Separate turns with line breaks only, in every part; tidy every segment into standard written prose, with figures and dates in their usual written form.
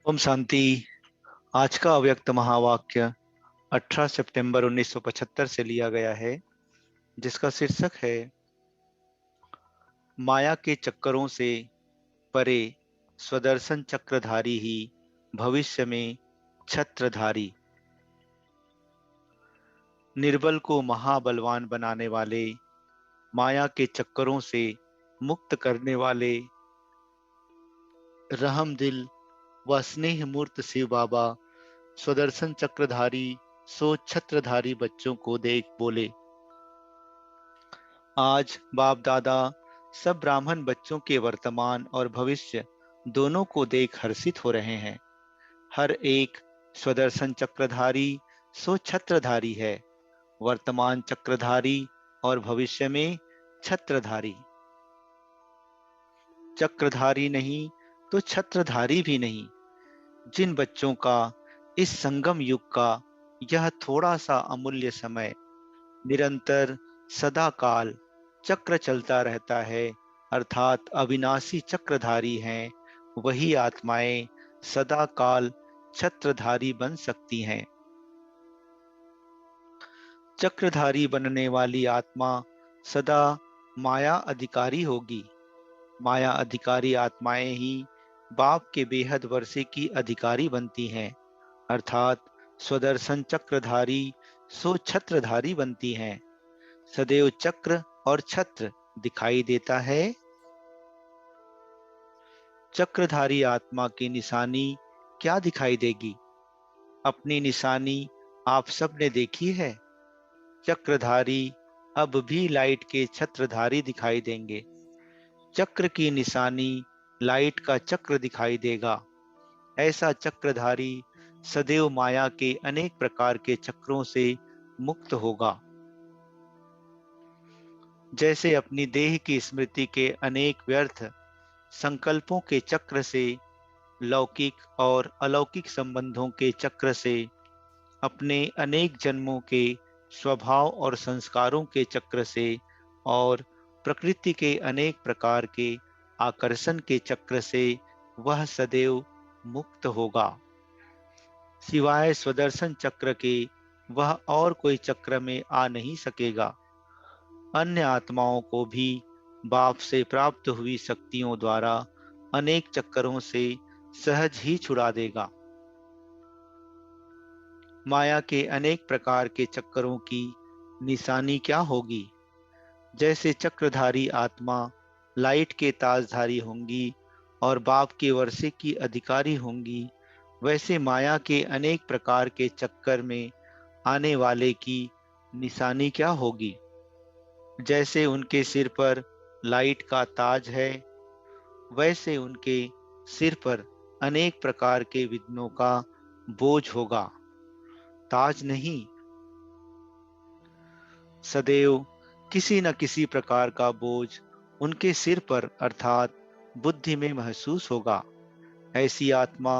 ओम शांति। आज का अव्यक्त महावाक्य 18 सितंबर 1975 से लिया गया है, जिसका शीर्षक है माया के चक्करों से परे स्वदर्शन चक्रधारी ही भविष्य में छत्रधारी। निर्बल को महाबलवान बनाने वाले, माया के चक्करों से मुक्त करने वाले रहम दिल व स्नेह मूर्त शिव बाबा स्वदर्शन चक्रधारी सो छत्रधारी बच्चों को देख बोले, आज बाप दादा सब ब्राह्मण बच्चों के वर्तमान और भविष्य दोनों को देख हर्षित हो रहे हैं। हर एक स्वदर्शन चक्रधारी सो छत्रधारी है, वर्तमान चक्रधारी और भविष्य में छत्रधारी। चक्रधारी नहीं तो छत्रधारी भी नहीं। जिन बच्चों का इस संगम युग का यह थोड़ा सा अमूल्य समय निरंतर सदा काल चक्र चलता रहता है, अर्थात अविनाशी चक्रधारी हैं, वही आत्माएं सदा काल छत्रधारी बन सकती हैं। चक्रधारी बनने वाली आत्मा सदा माया अधिकारी होगी। माया अधिकारी आत्माएं ही बाप के बेहद वर्षे की अधिकारी बनती हैं, अर्थात स्वदर्शन चक्रधारी सो छत्रधारी बनती हैं। सदैव चक्र और छत्र दिखाई देता है। चक्रधारी आत्मा की निशानी क्या दिखाई देगी? अपनी निशानी आप सब ने देखी है। चक्रधारी अब भी लाइट के छत्रधारी दिखाई देंगे। चक्र की निशानी लाइट का चक्र दिखाई देगा। ऐसा चक्रधारी सदैव माया के अनेक प्रकार के चक्रों से मुक्त होगा। जैसे अपनी देह की स्मृति के अनेक व्यर्थ संकल्पों के चक्र से, लौकिक और अलौकिक संबंधों के चक्र से, अपने अनेक जन्मों के स्वभाव और संस्कारों के चक्र से और प्रकृति के अनेक प्रकार के आकर्षण के चक्र से वह सदैव मुक्त होगा। सिवाय स्वदर्शन चक्र के वह और कोई चक्र में आ नहीं सकेगा। अन्य आत्माओं को भी बाप से प्राप्त हुई शक्तियों द्वारा अनेक चक्करों से सहज ही छुड़ा देगा। माया के अनेक प्रकार के चक्करों की निशानी क्या होगी? जैसे चक्रधारी आत्मा लाइट के ताजधारी होंगी और बाप के वर्षे की अधिकारी होंगी, वैसे माया के अनेक प्रकार के चक्कर में आने वाले की निशानी क्या होगी? जैसे उनके सिर पर लाइट का ताज है, वैसे उनके सिर पर अनेक प्रकार के विघ्नों का बोझ होगा, ताज नहीं। सदैव किसी न किसी प्रकार का बोझ उनके सिर पर अर्थात बुद्धि में महसूस होगा। ऐसी आत्मा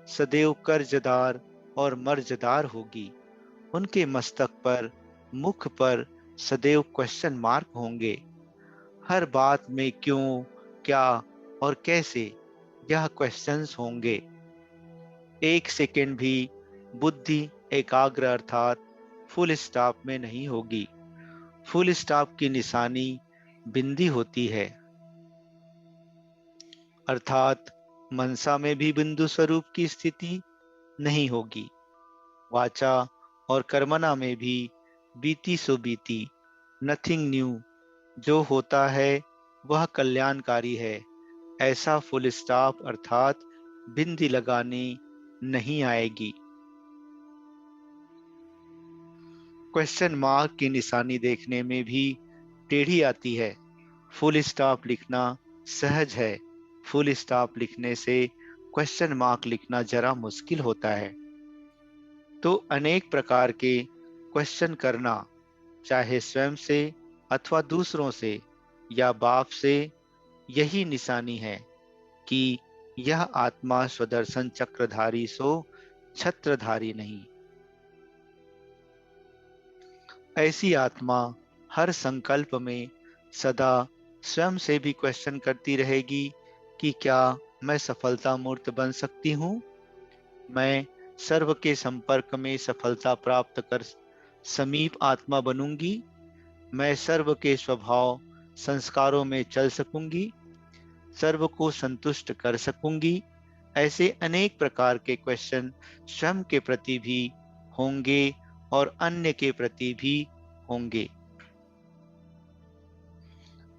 सदैव कर्जदार और मर्जदार होगी। उनके मस्तक पर, मुख पर सदैव क्वेश्चन मार्क होंगे। हर बात में क्यों, क्या और कैसे, यह क्वेश्चंस होंगे। एक सेकंड भी बुद्धि एकाग्र अर्थात फुल स्टॉप में नहीं होगी। फुल स्टॉप की निशानी बिंदी होती है, अर्थात मनसा में भी बिंदु स्वरूप की स्थिति नहीं होगी। वाचा और कर्मणा में भी बीती सो बीती, नथिंग न्यू, जो होता है वह कल्याणकारी है, ऐसा फुल स्टॉप अर्थात बिंदी लगाने नहीं आएगी। क्वेश्चन मार्क की निशानी देखने में भी टेढ़ी आती है। फुल स्टॉप लिखना सहज है, फुल स्टॉप लिखने से क्वेश्चन मार्क लिखना जरा मुश्किल होता है। तो अनेक प्रकार के क्वेश्चन करना, चाहे स्वयं से अथवा दूसरों से या बाप से, यही निशानी है कि यह आत्मा स्वदर्शन चक्रधारी सो छत्रधारी नहीं। ऐसी आत्मा हर संकल्प में सदा स्वयं से भी क्वेश्चन करती रहेगी कि क्या मैं सफलता मूर्त बन सकती हूँ? मैं सर्व के संपर्क में सफलता प्राप्त कर समीप आत्मा बनूंगी। मैं सर्व के स्वभाव संस्कारों में चल सकूंगी, सर्व को संतुष्ट कर सकूंगी। ऐसे अनेक प्रकार के क्वेश्चन स्वयं के प्रति भी होंगे और अन्य के प्रति भी होंगे।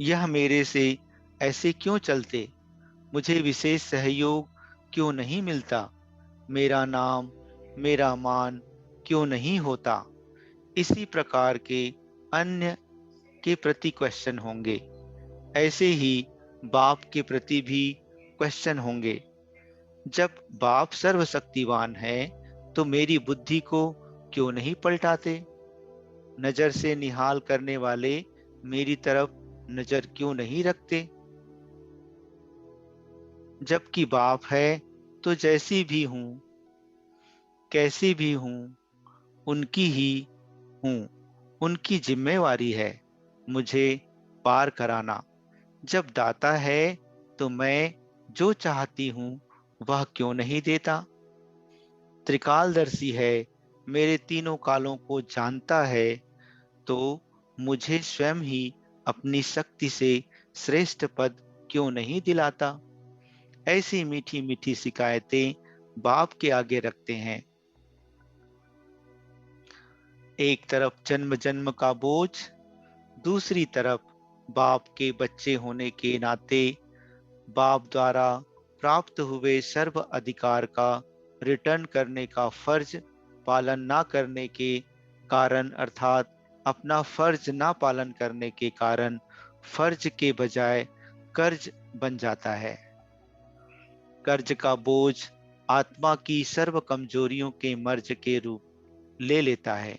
यह मेरे से ऐसे क्यों चलते? मुझे विशेष सहयोग क्यों नहीं मिलता? मेरा नाम, मेरा मान क्यों नहीं होता? इसी प्रकार के अन्य के प्रति क्वेश्चन होंगे। ऐसे ही बाप के प्रति भी क्वेश्चन होंगे। जब बाप सर्वशक्तिवान है तो मेरी बुद्धि को क्यों नहीं पलटाते? नजर से निहाल करने वाले मेरी तरफ नजर क्यों नहीं रखते? जबकि बाप है तो जैसी भी हूं, कैसी भी हूं, उनकी ही हूं। उनकी जिम्मेवारी है मुझे पार कराना। जब दाता है तो मैं जो चाहती हूं वह क्यों नहीं देता? त्रिकालदर्शी है, मेरे तीनों कालों को जानता है, तो मुझे स्वयं ही अपनी शक्ति से श्रेष्ठ पद क्यों नहीं दिलाता? ऐसी मीठी मीठी शिकायतें बाप के आगे रखते हैं। एक तरफ जन्म जन्म का बोझ, दूसरी तरफ बाप के बच्चे होने के नाते बाप द्वारा प्राप्त हुए सर्व अधिकार का रिटर्न करने का फर्ज पालन ना करने के कारण, अर्थात अपना फर्ज ना पालन करने के कारण फर्ज के बजाय कर्ज बन जाता है। कर्ज का बोझ आत्मा की सर्व कमजोरियों के मर्ज के रूप ले लेता है।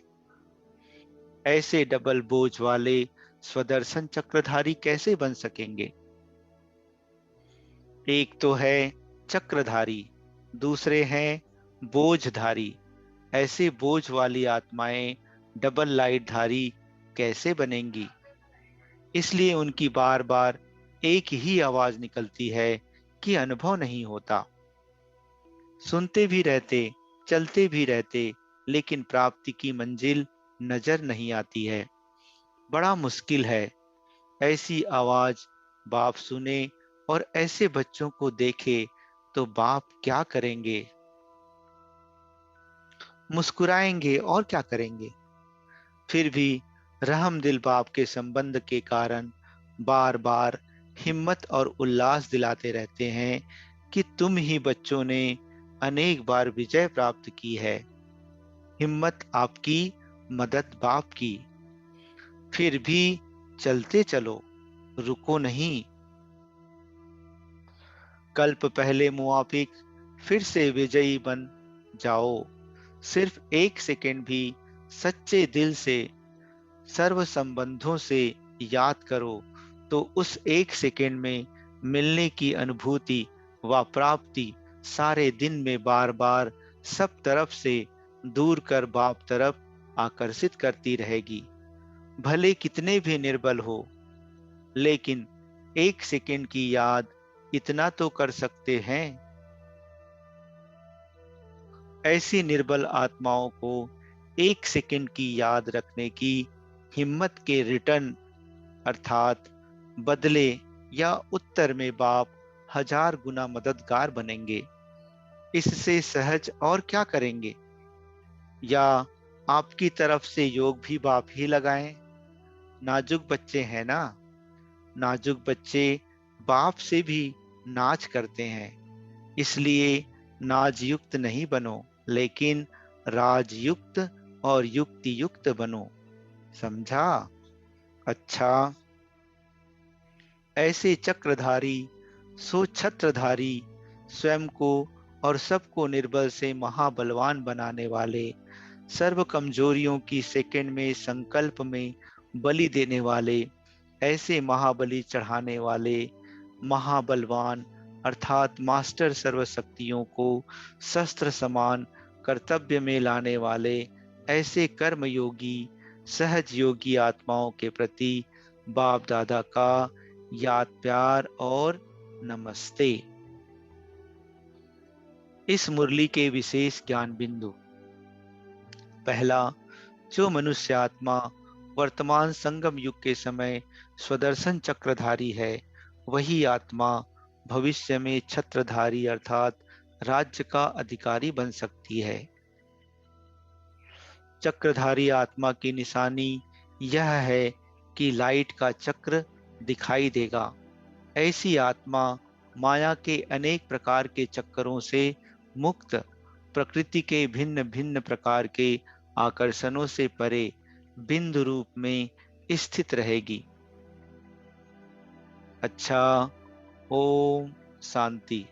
ऐसे डबल बोझ वाले स्वदर्शन चक्रधारी कैसे बन सकेंगे? एक तो है चक्रधारी, दूसरे हैं बोझधारी। ऐसे बोझ वाली आत्माएं डबल लाइट धारी कैसे बनेंगी? इसलिए उनकी बार बार एक ही आवाज निकलती है कि अनुभव नहीं होता। सुनते भी रहते, चलते भी रहते, लेकिन प्राप्ति की मंजिल नजर नहीं आती है। बड़ा मुश्किल है। ऐसी आवाज बाप सुने और ऐसे बच्चों को देखे तो बाप क्या करेंगे? मुस्कुराएंगे और क्या करेंगे? फिर भी रहम दिल बाप के संबंध के कारण बार बार हिम्मत और उल्लास दिलाते रहते हैं कि तुम ही बच्चों ने अनेक बार विजय प्राप्त की है। हिम्मत आपकी, मदद बाप की। फिर भी चलते चलो, रुको नहीं। कल्प पहले मुआफिक फिर से विजयी बन जाओ। सिर्फ एक सेकंड भी सच्चे दिल से सर्व संबंधों से याद करो तो उस एक सेकंड में मिलने की अनुभूति व प्राप्ति सारे दिन में बार बार सब तरफ से दूर कर बाप तरफ आकर्षित करती रहेगी। भले कितने भी निर्बल हो, लेकिन एक सेकंड की याद इतना तो कर सकते हैं। ऐसी निर्बल आत्माओं को एक सेकंड की याद रखने की हिम्मत के रिटर्न, अर्थात बदले या उत्तर में बाप 1000 गुना मददगार बनेंगे। इससे सहज और क्या करेंगे? या आपकी तरफ से योग भी बाप ही लगाएं? नाजुक बच्चे हैं ना, नाजुक बच्चे बाप से भी नाज करते हैं। इसलिए नाज युक्त नहीं बनो, लेकिन राजयुक्त और युक्ति युक्त बनो। समझा? अच्छा। ऐसे चक्रधारी, सो छत्रधारी, स्वयं को और सबको निर्बल से महाबलवान बनाने वाले, सर्व कमजोरियों की सेकंड में संकल्प में बलि देने वाले, ऐसे महाबली चढ़ाने वाले महाबलवान, अर्थात मास्टर सर्वशक्तियों को शस्त्र समान कर्तव्य में लाने वाले, ऐसे कर्मयोगी सहज योगी आत्माओं के प्रति बाप दादा का याद, प्यार और नमस्ते। इस मुरली के विशेष ज्ञान बिंदु। पहला, जो मनुष्य आत्मा वर्तमान संगम युग के समय स्वदर्शन चक्रधारी है, वही आत्मा भविष्य में छत्रधारी अर्थात राज्य का अधिकारी बन सकती है। चक्रधारी आत्मा की निशानी यह है कि लाइट का चक्र दिखाई देगा। ऐसी आत्मा माया के अनेक प्रकार के चक्करों से मुक्त, प्रकृति के भिन्न भिन्न प्रकार के आकर्षणों से परे बिंदु रूप में स्थित रहेगी। अच्छा, ओम शांति।